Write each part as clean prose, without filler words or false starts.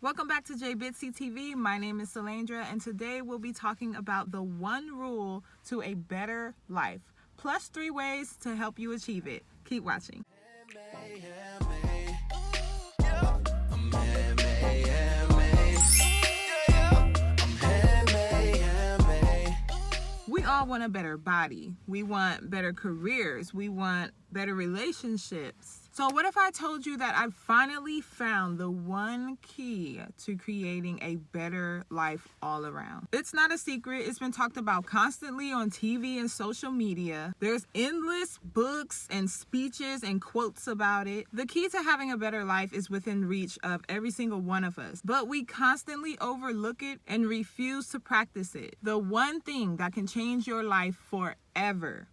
Welcome back to JBitsy TV. My name is Salandra, and today we'll be talking about the one rule to a better life, plus 3 ways to help you achieve it. Keep watching. We all want a better body. We want better careers. We want better relationships. So what if I told you that I finally found the one key to creating a better life all around? It's not a secret. It's been talked about constantly on TV and social media. There's endless books and speeches and quotes about it. The key to having a better life is within reach of every single one of us, but we constantly overlook it and refuse to practice it. The one thing that can change your life forever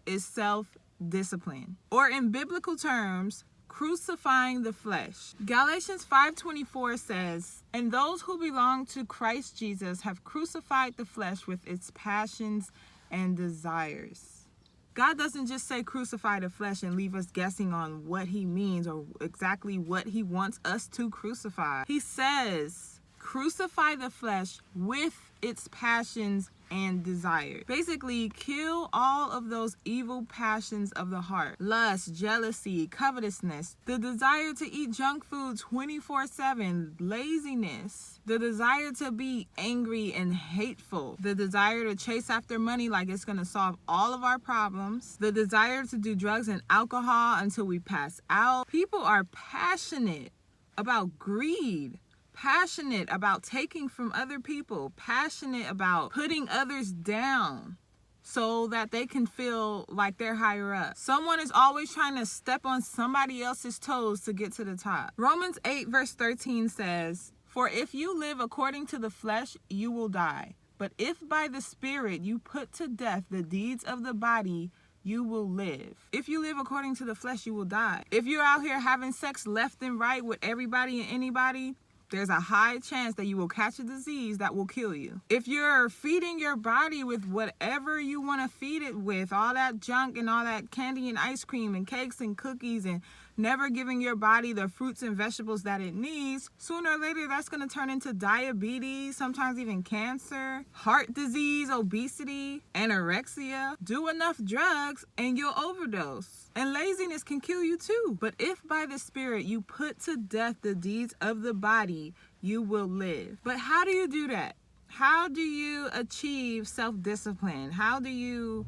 is self-discipline, or in biblical terms, crucifying the flesh. Galatians 5:24 says, "And those who belong to Christ Jesus have crucified the flesh with its passions and desires." God doesn't just say crucify the flesh and leave us guessing on what he means or exactly what he wants us to crucify. He says crucify the flesh with its passions and desire. Basically, kill all of those evil passions of the heart: lust, jealousy, covetousness, the desire to eat junk food 24/7, laziness, the desire to be angry and hateful, the desire to chase after money like it's going to solve all of our problems, the desire to do drugs and alcohol until we pass out. People are passionate about greed, passionate about taking from other people, passionate about putting others down so that they can feel like they're higher up. Someone is always trying to step on somebody else's toes to get to the top. Romans 8 verse 13 says, "For if you live according to the flesh, you will die. But if by the Spirit you put to death the deeds of the body, you will live." If you live according to the flesh, you will die. If you're out here having sex left and right with everybody and anybody, there's a high chance that you will catch a disease that will kill you. If you're feeding your body with whatever you want to feed it with, all that junk and all that candy and ice cream and cakes and cookies, and never giving your body the fruits and vegetables that it needs, sooner or later that's going to turn into diabetes, sometimes even cancer, heart disease, obesity, anorexia. Do enough drugs and you'll overdose. And laziness can kill you too. But if by the Spirit you put to death the deeds of the body, you will live. But how do you do that? How do you achieve self-discipline? How do you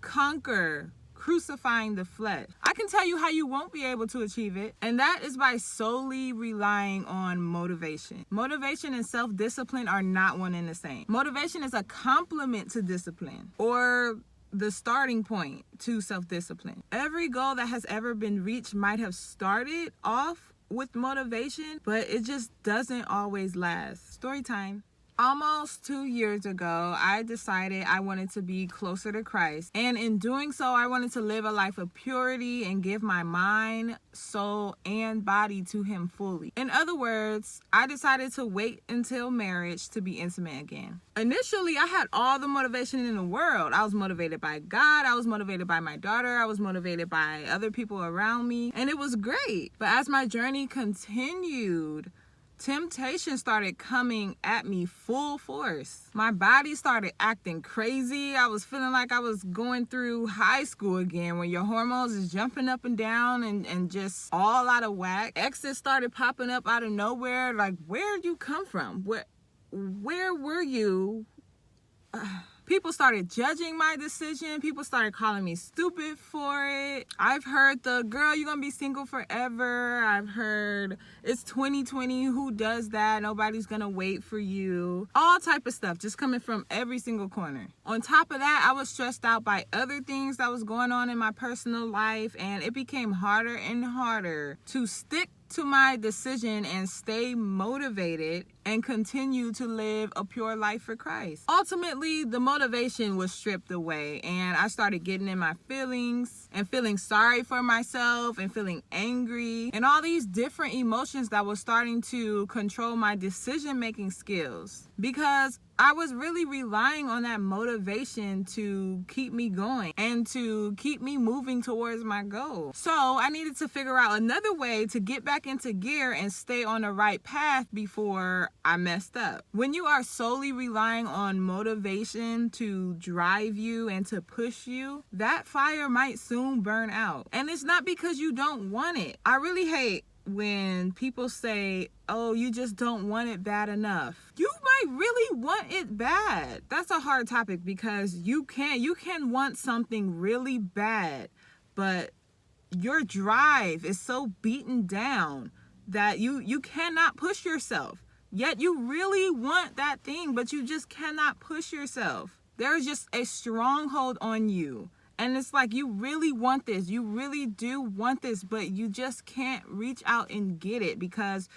conquer crucifying the flesh? I can tell you how you won't be able to achieve it, and that is by solely relying on motivation. Motivation and self-discipline are not one and the same. Motivation is a complement to discipline, or the starting point to self-discipline. Every goal that has ever been reached might have started off with motivation, but it just doesn't always last. Story time. Almost 2 years ago, I decided I wanted to be closer to Christ. And in doing so, I wanted to live a life of purity and give my mind, soul, and body to him fully. In other words, I decided to wait until marriage to be intimate again. Initially, I had all the motivation in the world. I was motivated by God. I was motivated by my daughter. I was motivated by other people around me. And it was great. But as my journey continued, temptation started coming at me full force. My body started acting crazy. I was feeling like I was going through high school again, when your hormones is jumping up and down and just all out of whack. Exes started popping up out of nowhere. Like, where'd you come from? Where were you? People started judging my decision. People started calling me stupid for it. I've heard the girl, you're gonna be single forever. I've heard it's 2020, who does that? Nobody's gonna wait for you. All type of stuff just coming from every single corner. On top of that, I was stressed out by other things that was going on in my personal life, and it became harder and harder to stick to my decision and stay motivated and continue to live a pure life for Christ. Ultimately, the motivation was stripped away, and I started getting in my feelings and feeling sorry for myself and feeling angry and all these different emotions that were starting to control my decision-making skills. Because I was really relying on that motivation to keep me going and to keep me moving towards my goal. So I needed to figure out another way to get back into gear and stay on the right path before I messed up. When you are solely relying on motivation to drive you and to push you, that fire might soon burn out. And it's not because you don't want it. I really hate when people say, oh, you just don't want it bad enough. You might really want it bad. That's a hard topic because you can want something really bad, but your drive is so beaten down that you cannot push yourself. Yet you really want that thing, but you just cannot push yourself. There's just a stronghold on you. And it's like you really want this. You really do want this, but you just can't reach out and get it because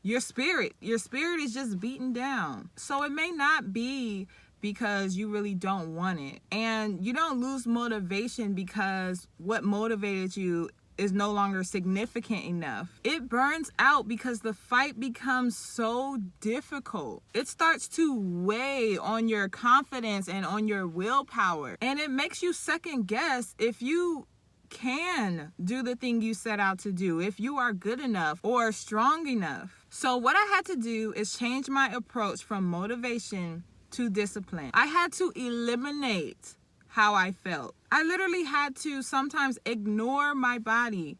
your spirit is just beaten down. So it may not be because you really don't want it. And you don't lose motivation because what motivated you is no longer significant enough. It burns out because the fight becomes so difficult. It starts to weigh on your confidence and on your willpower. And it makes you second guess if you can do the thing you set out to do, if you are good enough or strong enough. So what I had to do is change my approach from motivation to discipline. I had to eliminate how I felt. I literally had to sometimes ignore my body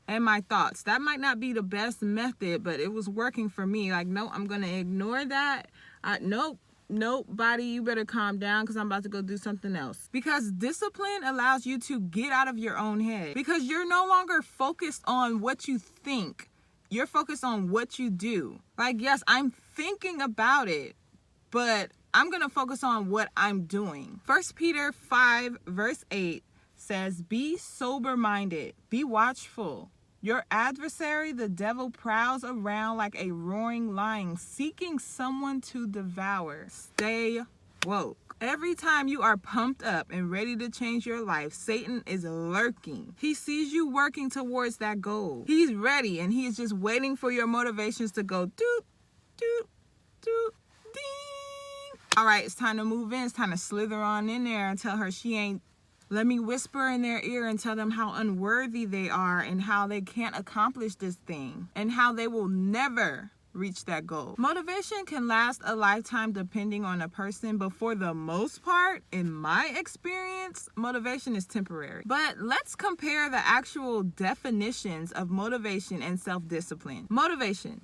and my thoughts. That might not be the best method, but it was working for me. Like, no, I'm going to ignore that. Nope, body, you better calm down because I'm about to go do something else. Because discipline allows you to get out of your own head because you're no longer focused on what you think. You're focused on what you do. Like, yes, I'm thinking about it, but I'm going to focus on what I'm doing. 1 Peter 5 verse 8 says, be sober-minded, be watchful. Your adversary, the devil, prowls around like a roaring lion, seeking someone to devour. Stay woke. Every time you are pumped up and ready to change your life, Satan is lurking. He sees you working towards that goal. He's ready and he is just waiting for your motivations to go doot, doot, doot, ding. All right, it's time to move in. It's time to slither on in there and tell her she ain't. Let me whisper in their ear and tell them how unworthy they are and how they can't accomplish this thing and how they will never reach that goal. Motivation can last a lifetime depending on a person, but for the most part, in my experience, motivation is temporary. But let's compare the actual definitions of motivation and self-discipline. Motivation: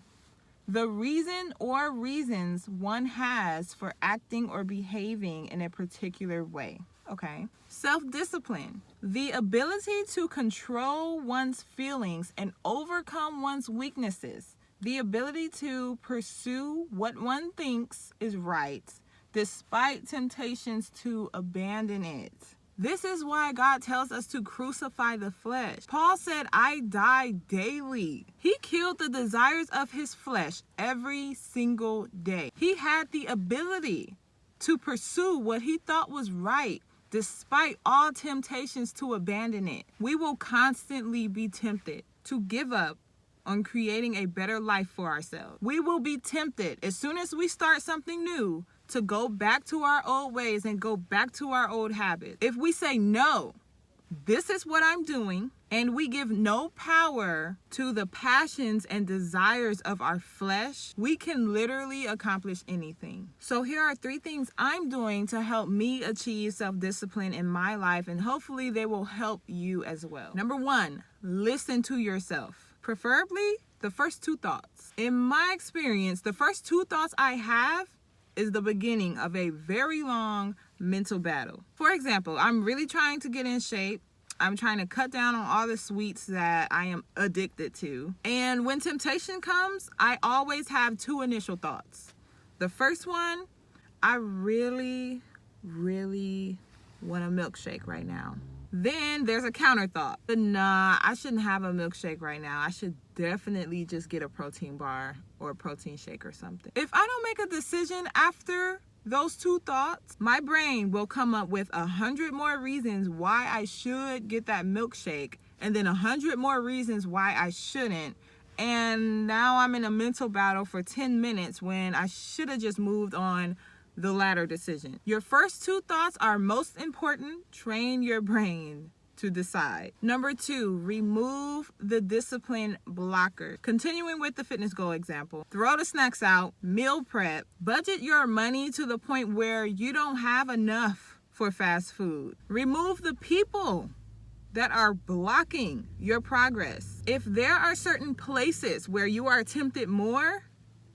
the reason or reasons one has for acting or behaving in a particular way. Okay. Self-discipline: the ability to control one's feelings and overcome one's weaknesses. The ability to pursue what one thinks is right, despite temptations to abandon it. This is why God tells us to crucify the flesh. Paul said, I die daily. He killed the desires of his flesh every single day. He had the ability to pursue what he thought was right, despite all temptations to abandon it. We will constantly be tempted to give up on creating a better life for ourselves. We will be tempted as soon as we start something new to go back to our old ways and go back to our old habits. If we say, no, this is what I'm doing, and we give no power to the passions and desires of our flesh, we can literally accomplish anything. So here are 3 things I'm doing to help me achieve self-discipline in my life, and hopefully they will help you as well. Number 1, listen to yourself. Preferably the first 2 thoughts. In my experience, the first 2 thoughts I have is the beginning of a very long mental battle. For example, I'm really trying to get in shape. I'm trying to cut down on all the sweets that I am addicted to. And when temptation comes, I always have 2 initial thoughts. The first one, I really, really want a milkshake right now. Then there's a counter thought. Nah, I shouldn't have a milkshake right now. I should definitely just get a protein bar or a protein shake or something. If I don't make a decision after those 2 thoughts, my brain will come up with 100 more reasons why I should get that milkshake, and then 100 more reasons why I shouldn't. And now I'm in a mental battle for 10 minutes when I should have just moved on the latter decision. Your first two thoughts are most important. Train your brain to decide. Number 2, remove the discipline blocker. Continuing with the fitness goal example, throw the snacks out, meal prep, budget your money to the point where you don't have enough for fast food. Remove the people that are blocking your progress. If there are certain places where you are tempted more,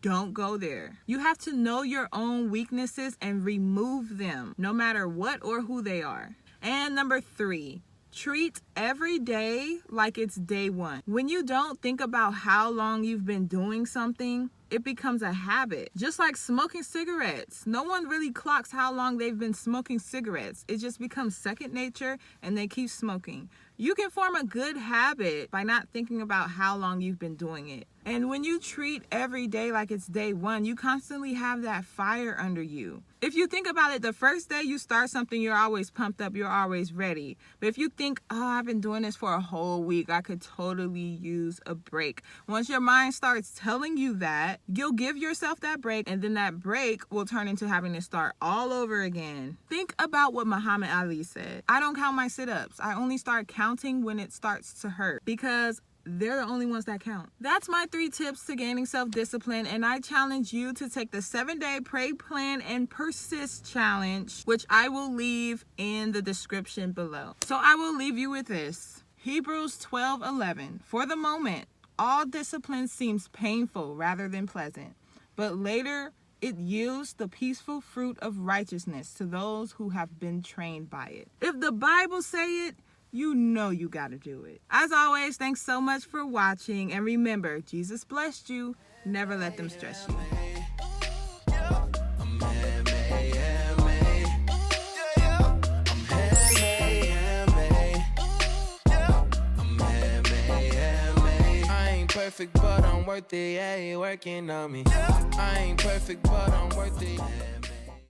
don't go there. You have to know your own weaknesses and remove them, no matter what or who they are. And number 3, treat every day like it's day one. When you don't think about how long you've been doing something, it becomes a habit. Just like smoking cigarettes. No one really clocks how long they've been smoking cigarettes. It just becomes second nature and they keep smoking. You can form a good habit by not thinking about how long you've been doing it. And when you treat every day like it's day one, you constantly have that fire under you. If you think about it, the first day you start something, you're always pumped up, you're always ready. But if you think, oh, I've been doing this for a whole week, I could totally use a break. Once your mind starts telling you that, you'll give yourself that break, and then that break will turn into having to start all over again. Think about what Muhammad Ali said. I don't count my sit-ups. I only start counting when it starts to hurt, because they're the only ones that count. That's my 3 tips to gaining self-discipline, and I challenge you to take the 7-day Pray, Plan, and Persist challenge, which I will leave in the description below. So I will leave you with this. Hebrews 12:11. For the moment, all discipline seems painful rather than pleasant, but later it yields the peaceful fruit of righteousness to those who have been trained by it. If the Bible say it, you know you got to do it. As always, thanks so much for watching. And remember, Jesus blessed you. Never let them stress you. Perfect, but I'm worth it, yeah, you working on me. I ain't perfect, but I'm worth it.